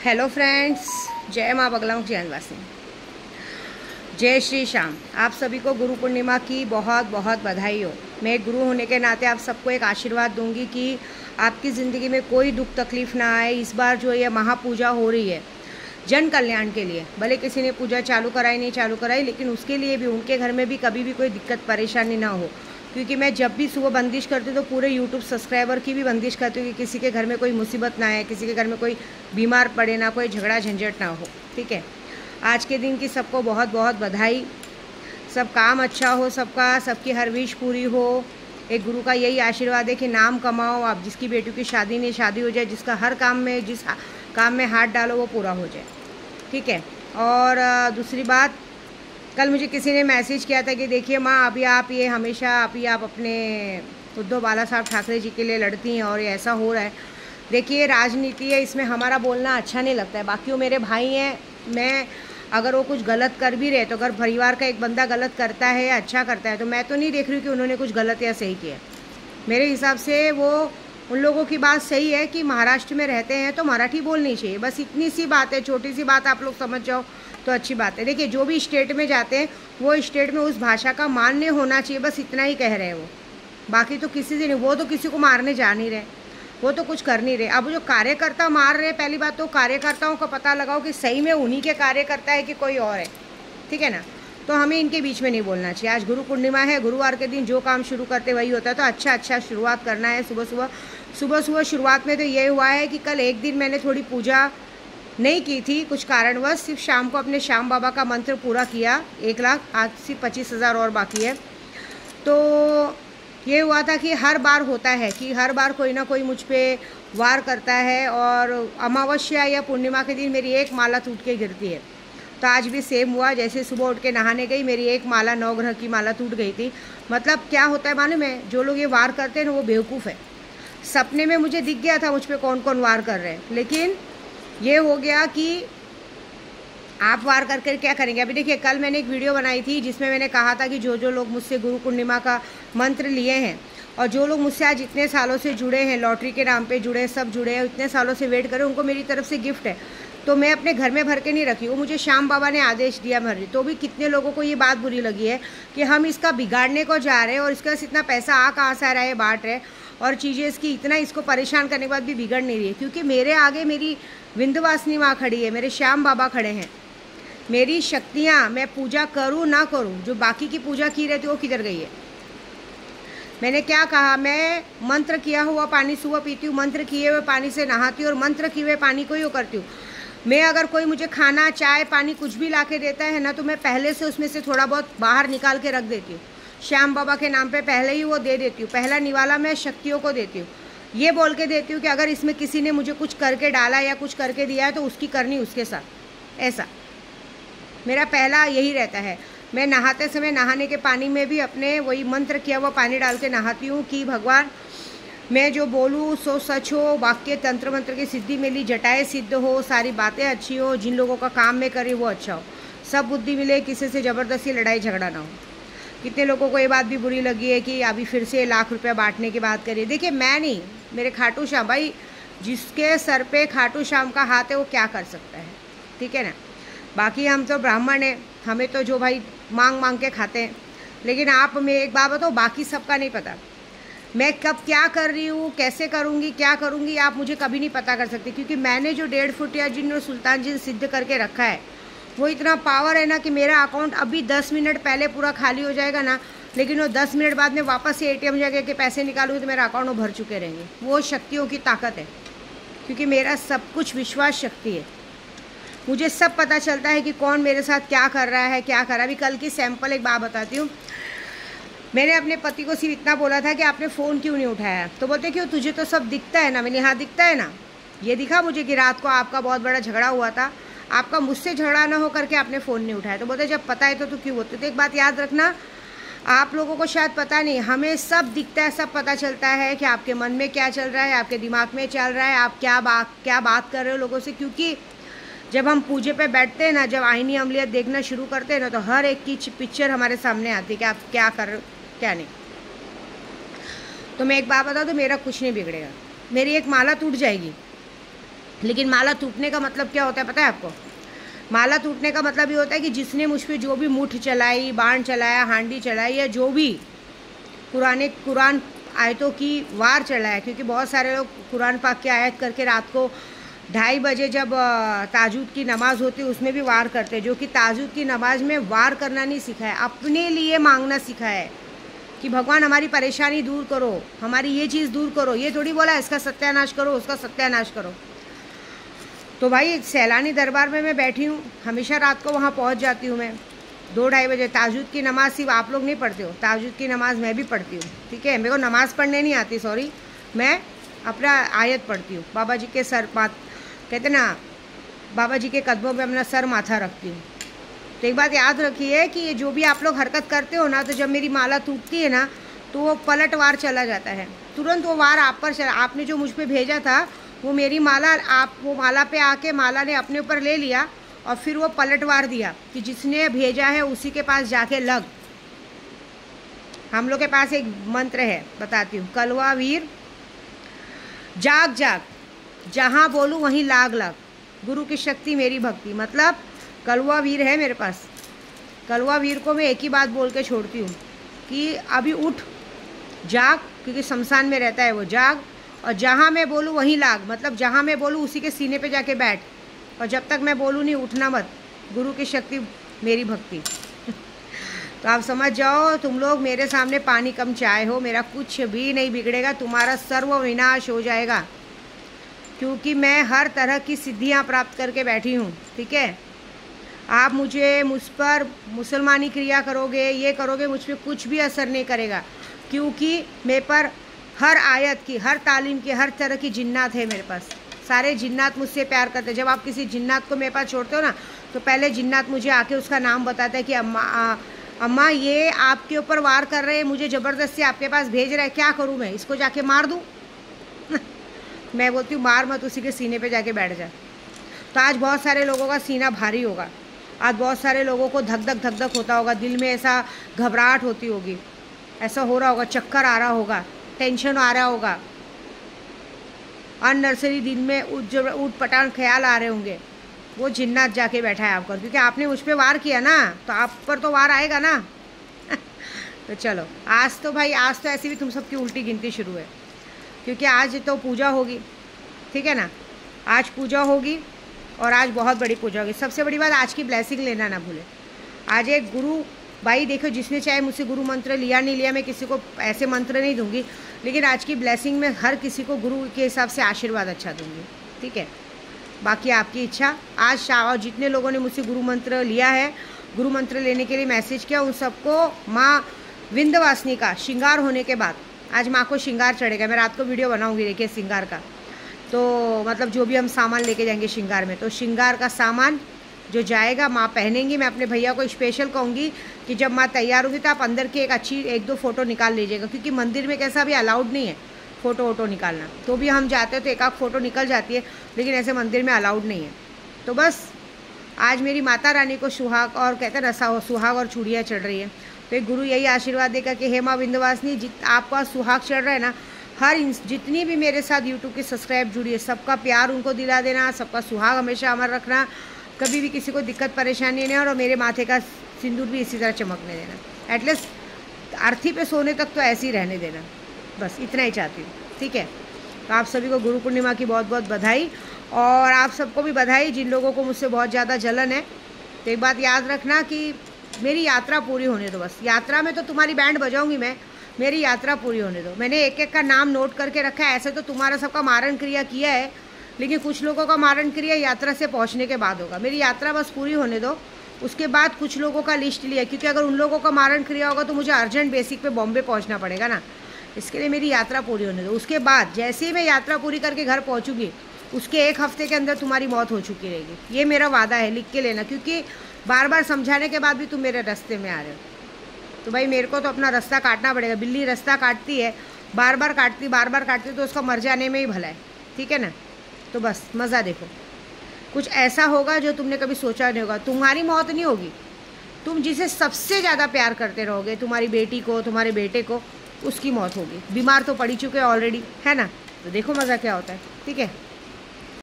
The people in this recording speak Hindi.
हेलो फ्रेंड्स, जय माँ बगलामुख जैनवासी, जय श्री श्याम। आप सभी को गुरु पूर्णिमा की बहुत बहुत बधाई हो। मैं एक गुरु होने के नाते आप सबको एक आशीर्वाद दूंगी कि आपकी ज़िंदगी में कोई दुख तकलीफ़ ना आए। इस बार जो ये महापूजा हो रही है जन कल्याण के लिए, भले किसी ने पूजा चालू कराई नहीं चालू कराई, लेकिन उसके लिए भी उनके घर में भी कभी भी कोई दिक्कत परेशानी ना हो। क्योंकि मैं जब भी सुबह बंदिश करती हूँ तो पूरे यूट्यूब सब्सक्राइबर की भी बंदिश करती हूँ कि किसी के घर में कोई मुसीबत ना आए, किसी के घर में कोई बीमार पड़े ना, कोई झगड़ा झंझट ना हो। ठीक है, आज के दिन की सबको बहुत बहुत बधाई। सब काम अच्छा हो सबका, सबकी हर विश पूरी हो। एक गुरु का यही आशीर्वाद है कि नाम कमाओ आप, जिसकी बेटियों की शादी नहीं शादी हो जाए, जिसका हर काम में जिस काम में हाथ डालो वो पूरा हो जाए। ठीक है, और दूसरी बात, कल मुझे किसी ने मैसेज किया था कि देखिए माँ, अभी आप ये हमेशा आप अपने उद्धव बाला साहब ठाकरे जी के लिए लड़ती हैं और ये ऐसा हो रहा है। देखिए, राजनीति है, इसमें हमारा बोलना अच्छा नहीं लगता है। बाकी वो मेरे भाई हैं, मैं अगर वो कुछ गलत कर भी रहे तो अगर परिवार का एक बंदा गलत करता है या अच्छा करता है तो मैं तो नहीं देख रही हूँ कि उन्होंने कुछ गलत या सही किया। मेरे हिसाब से वो उन लोगों की बात सही है कि महाराष्ट्र में रहते हैं तो मराठी बोलनी चाहिए। बस इतनी सी बात है, छोटी सी बात आप लोग समझ जाओ तो अच्छी बात है। देखिए, जो भी स्टेट में जाते हैं वो स्टेट में उस भाषा का मान्य होना चाहिए, बस इतना ही कह रहे हैं वो। बाकी तो किसी से नहीं, वो तो किसी को मारने जा नहीं रहे, वो तो कुछ कर नहीं रहे। अब जो कार्यकर्ता मार रहे, पहली बात तो कार्यकर्ताओं का पता लगाओ कि सही में उन्हीं के कार्यकर्ता है कि कोई और है। ठीक है ना, तो हमें इनके बीच में नहीं बोलना चाहिए। आज गुरु पूर्णिमा है, गुरुवार के दिन जो काम शुरू करते वही होता है, तो अच्छा शुरुआत करना है। सुबह शुरुआत में तो ये हुआ है कि कल एक दिन मैंने थोड़ी पूजा नहीं की थी कुछ कारणवश, सिर्फ शाम को अपने श्याम बाबा का मंत्र पूरा किया। 1 लाख, आज सिर्फ 25,000 और बाकी है। तो ये हुआ था कि हर बार होता है कि हर बार कोई ना कोई मुझ पे वार करता है, और अमावस्या या पूर्णिमा के दिन मेरी एक माला टूट के गिरती है। तो आज भी सेम हुआ। जैसे सुबह उठ के नहाने गई, मेरी एक माला, 9 ग्रह की माला टूट गई थी। मतलब क्या होता है मालूम है, जो लोग ये वार करते हैं ना वो बेवकूफ़ है। सपने में मुझे दिख गया था मुझ पर कौन कौन वार कर रहे हैं, लेकिन ये हो गया कि आप वार करके क्या करेंगे। अभी देखिए, कल मैंने एक वीडियो बनाई थी जिसमें मैंने कहा था कि जो लोग मुझसे गुरु पूर्णिमा का मंत्र लिए हैं और जो लोग मुझसे आज इतने सालों से जुड़े हैं, लॉटरी के नाम पे जुड़े हैं, सब जुड़े हैं, इतने सालों से वेट करें, उनको मेरी तरफ से गिफ्ट है। तो मैं अपने घर में भर के नहीं रखी, वो मुझे श्याम बाबा ने आदेश दिया भर रही। तो भी कितने लोगों को ये बात बुरी लगी है कि हम इसका बिगाड़ने को जा रहे हैं और इसका इतना पैसा आ कहाँ से आ रहा है, बांट रहे और चीज़ें इसकी इतना इसको परेशान करने के बाद भी बिगड़ नहीं रही है। क्योंकि मेरे आगे मेरी विंध्यवासिनी माँ खड़ी है, मेरे श्याम बाबा खड़े हैं, मेरी शक्तियाँ, मैं पूजा करूँ ना करूँ, जो बाकी की पूजा की रहती वो किधर गई है। मैंने क्या कहा, मैं मंत्र किया हुआ पानी सुबह पीती हूँ, मंत्र किए हुए पानी से नहाती हूँ और मंत्र किए हुए पानी को ही वो करती हूँ। मैं अगर कोई मुझे खाना, चाय, पानी कुछ भी ला के देता है ना, तो मैं पहले से उसमें से थोड़ा बहुत बाहर निकाल के रख देती हूँ। श्याम बाबा के नाम पे पहले ही वो दे देती हूँ। पहला निवाला मैं शक्तियों को देती हूँ, ये बोल के देती हूँ कि अगर इसमें किसी ने मुझे कुछ करके डाला या कुछ करके दिया है तो उसकी करनी उसके साथ। ऐसा मेरा पहला यही रहता है। मैं नहाते समय नहाने के पानी में भी अपने वही मंत्र किया हुआ पानी डाल के नहाती हूँ कि भगवान, मैं जो बोलूँ सो सच हो, वाक्य तंत्र मंत्र की सिद्धि मिली, जटाएं सिद्ध हो, सारी बातें अच्छी हो, जिन लोगों का काम में करे वो अच्छा हो, सब बुद्धि मिले, किसी से ज़बरदस्ती लड़ाई झगड़ा ना हो। कितने लोगों को ये बात भी बुरी लगी है कि अभी फिर से 1 लाख रुपया बांटने की बात करिए। देखिए, मैं नहीं, मेरे खाटू श्याम भाई, जिसके सर पे खाटू श्याम का हाथ है वो क्या कर सकता है। ठीक है ना, बाकी हम तो ब्राह्मण हैं, हमें तो जो भाई मांग के खाते हैं। लेकिन आप, मैं एक बात बताओ, बाकी सबका नहीं पता। मैं कब क्या कर रही हूँ, कैसे करूँगी, क्या करूँगी, आप मुझे कभी नहीं पता कर सकते। क्योंकि मैंने जो 1.5 फुट या जिन सुल्तान जी सिद्ध करके रखा है वो इतना पावर है ना कि मेरा अकाउंट अभी 10 मिनट पहले पूरा खाली हो जाएगा ना, लेकिन वो 10 मिनट बाद में वापस से ATM जाके के पैसे निकालूंगी तो मेरा अकाउंट वो भर चुके रहेंगे। वो शक्तियों की ताकत है, क्योंकि मेरा सब कुछ विश्वास शक्ति है। मुझे सब पता चलता है कि कौन मेरे साथ क्या कर रहा है, क्या कर रहा है। अभी कल की सैंपल एक बात बताती हूँ। मैंने अपने पति को सिर्फ इतना बोला था कि आपने फ़ोन क्यों नहीं उठाया, तो बोलते क्यों, तुझे तो सब दिखता है ना। मैंने, हाँ दिखता है ना, ये दिखा मुझे कि रात को आपका बहुत बड़ा झगड़ा हुआ था, आपका मुझसे झगड़ा ना हो करके आपने फ़ोन नहीं उठाया। तो बोलते जब पता है तो क्यों बोलते। तो एक बात याद रखना, आप लोगों को शायद पता नहीं, हमें सब दिखता है, सब पता चलता है कि आपके मन में क्या चल रहा है, आपके दिमाग में चल रहा है, आप क्या बात कर रहे हो लोगों से। क्योंकि जब हम पूजे पे बैठते हैं ना, जब आईनी अमलियत देखना शुरू करते हैं ना, तो हर एक की पिक्चर हमारे सामने आती है कि आप क्या कर रहे हो क्या नहीं। तो मैं एक बात बता दूँ, मेरा कुछ नहीं बिगड़ेगा। मेरी एक माला टूट जाएगी, लेकिन माला टूटने का मतलब क्या होता है पता है आपको? माला टूटने का मतलब ये होता है कि जिसने मुझ पर जो भी मुठ चलाई, बाण चलाया, हांडी चलाई, या जो भी कुरान आयतों की वार चलाया, क्योंकि बहुत सारे लोग कुरान पाक की आयत करके रात को 2:30 बजे जब ताजुद की नमाज़ होती है उसमें भी वार करते हैं, जो कि ताजुद की नमाज में वार करना नहीं सीखा है, अपने लिए मांगना सीखा है कि भगवान हमारी परेशानी दूर करो, हमारी ये चीज़ दूर करो। ये थोड़ी बोला इसका सत्यानाश करो, उसका सत्यानाश करो। तो भाई सैलानी दरबार में मैं बैठी हूँ, हमेशा रात को वहाँ पहुँच जाती हूँ मैं 2-2:30 बजे। ताजुद की नमाज़ सिर्फ आप लोग नहीं पढ़ते हो, ताजुद की नमाज़ मैं भी पढ़ती हूँ, ठीक है। मेरे को नमाज़ पढ़ने नहीं आती, सॉरी, मैं अपना आयत पढ़ती हूँ। बाबा जी के सर कहते ना, बाबा जी के कदमों पे अपना सर माथा रखती हूँ। तो एक बात याद रखिए कि जो भी आप लोग हरकत करते हो ना, तो जब मेरी माला टूटती है ना तो वो पलटवार चला जाता है, तुरंत वो वार आप पर चला। आपने जो मुझ पे भेजा था वो मेरी माला, आप वो माला पे आके माला ने अपने ऊपर ले लिया और फिर वो पलटवार दिया कि जिसने भेजा है उसी के पास जाके लग। हम लोग के पास एक मंत्र है, बताती हूँ। कलवा वीर जाग जाग, जहाँ बोलूँ वहीं लाग लाग, गुरु की शक्ति मेरी भक्ति। मतलब कलवा वीर है मेरे पास, कलवा वीर को मैं एक ही बात बोल के छोड़ती हूँ कि अभी उठ जाग, क्योंकि शमशान में रहता है वो, जाग, और जहाँ मैं बोलूँ वहीं लाग, मतलब जहाँ मैं बोलूँ उसी के सीने पे जाके बैठ, और जब तक मैं बोलूँ नहीं उठना मत, गुरु की शक्ति मेरी भक्ति। तो आप समझ जाओ, तुम लोग मेरे सामने पानी कम चाय हो, मेरा कुछ भी नहीं बिगड़ेगा, तुम्हारा सर्व विनाश हो जाएगा, क्योंकि मैं हर तरह की सिद्धियाँ प्राप्त करके बैठी हूँ, ठीक है। आप मुझ पर मुसलमानी क्रिया करोगे, ये करोगे, मुझ पर कुछ भी असर नहीं करेगा, क्योंकि मेरे पर हर आयत की, हर तालीम की, हर तरह की जिन्नात है मेरे पास। सारे जिन्नात मुझसे प्यार करते हैं। जब आप किसी जिन्नात को मेरे पास छोड़ते हो ना, तो पहले जिन्नात मुझे आके उसका नाम बताता है कि अम्मा ये आपके ऊपर वार कर रहे हैं, मुझे ज़बरदस्ती आपके पास भेज रहे हैं, क्या करूँ मैं, इसको जाके मार दूँ? मैं बोलती हूँ मार मत, उसी के सीने पे जाके बैठ जा। तो आज बहुत सारे लोगों का सीना भारी होगा, आज बहुत सारे लोगों को धक धक होता होगा, दिल में ऐसा घबराहट होती होगी, ऐसा हो रहा होगा, चक्कर आ रहा होगा, टेंशन आ रहा होगा, अननर्सरी दिन में उठ पटांग ख्याल आ रहे होंगे। वो जिन्नात जाके बैठा है आप पर, क्योंकि आपने मुझ पर वार किया ना, तो आप पर तो वार आएगा ना। तो चलो, आज तो भाई, आज तो ऐसी भी तुम सबकी उल्टी गिनती शुरू है, क्योंकि आज तो पूजा होगी, ठीक है ना। आज पूजा होगी और आज बहुत बड़ी पूजा होगी। सबसे बड़ी बात, आज की ब्लेसिंग लेना ना भूले। आज एक गुरु भाई, देखो जिसने चाहे मुझसे गुरु मंत्र लिया नहीं लिया, मैं किसी को ऐसे मंत्र नहीं दूंगी, लेकिन आज की ब्लेसिंग में हर किसी को गुरु के हिसाब से आशीर्वाद अच्छा दूंगी, ठीक है। बाकी आपकी इच्छा। आज और जितने लोगों ने मुझसे गुरु मंत्र लिया है, गुरु मंत्र लेने के लिए मैसेज किया, उन सबको माँ विंध्यवासिनी का श्रृंगार होने के बाद आज माँ को श्रृंगार चढ़ेगा। मैं रात को वीडियो बनाऊंगी, देखिए श्रृंगार का, तो मतलब जो भी हम सामान लेके जाएंगे श्रृंगार में, तो श्रृंगार का सामान जो जाएगा माँ पहनेंगी। मैं अपने भैया को स्पेशल कहूँगी कि जब माँ तैयार होगी तो आप अंदर की एक दो फ़ोटो निकाल लीजिएगा, क्योंकि मंदिर में कैसा भी अलाउड नहीं है फ़ोटो वोटो निकालना। तो भी हम जाते हैं तो एक आध फ़ोटो निकल जाती है, लेकिन ऐसे मंदिर में अलाउड नहीं है। तो बस आज मेरी माता रानी को सुहाग, और कहते हैं ना सुहाग और चूड़ियाँ चढ़ रही है, तो एक गुरु यही आशीर्वाद देगा कि हे माँ विंध्यवासिनी, आपका सुहाग चढ़ रहा है ना, हर जितनी भी मेरे साथ यूट्यूब की सब्सक्राइब जुड़ी है, सबका प्यार उनको दिला देना, सबका सुहाग हमेशा अमर रखना, कभी भी किसी को दिक्कत परेशानी नहीं, और मेरे माथे का सिंदूर भी इसी तरह चमकने देना। एटलीस्ट अर्थी पे सोने तक तो ऐसे ही रहने देना, बस इतना ही चाहती हूँ, ठीक है। तो आप सभी को गुरु पूर्णिमा की बहुत बहुत बधाई, और आप सबको भी बधाई जिन लोगों को मुझसे बहुत ज़्यादा जलन है। तो एक बात याद रखना कि मेरी यात्रा पूरी होने दो, बस यात्रा में तो तुम्हारी बैंड बजाऊँगी मैं, मेरी यात्रा पूरी होने दो। मैंने एक एक का नाम नोट करके रखा है, ऐसे तो तुम्हारा सबका मारण क्रिया किया है, लेकिन कुछ लोगों का मारण क्रिया यात्रा से पहुंचने के बाद होगा। मेरी यात्रा बस पूरी होने दो, उसके बाद कुछ लोगों का लिस्ट लिया, क्योंकि अगर उन लोगों का मारण क्रिया होगा तो मुझे अर्जेंट बेसिक पे बॉम्बे पहुंचना पड़ेगा ना, इसके लिए मेरी यात्रा पूरी होने दो। उसके बाद जैसे ही मैं यात्रा पूरी करके घर पहुँचूँगी, उसके 1 हफ्ते के अंदर तुम्हारी मौत हो चुकी रहेगी। ये मेरा वादा है, लिख के लेना, क्योंकि बार बार समझाने के बाद भी तुम मेरे रास्ते में आ रहे हो। तो भाई मेरे को तो अपना रास्ता काटना पड़ेगा। बिल्ली रास्ता काटती है, बार बार काटती तो उसका मर जाने में ही भला है, ठीक है ना। तो बस मज़ा देखो, कुछ ऐसा होगा जो तुमने कभी सोचा नहीं होगा। तुम्हारी मौत नहीं होगी, तुम जिसे सबसे ज़्यादा प्यार करते रहोगे, तुम्हारी बेटी को, तुम्हारे बेटे को, उसकी मौत होगी। बीमार तो पड़ी चुके ऑलरेडी, है ना। तो देखो मज़ा क्या होता है, ठीक है।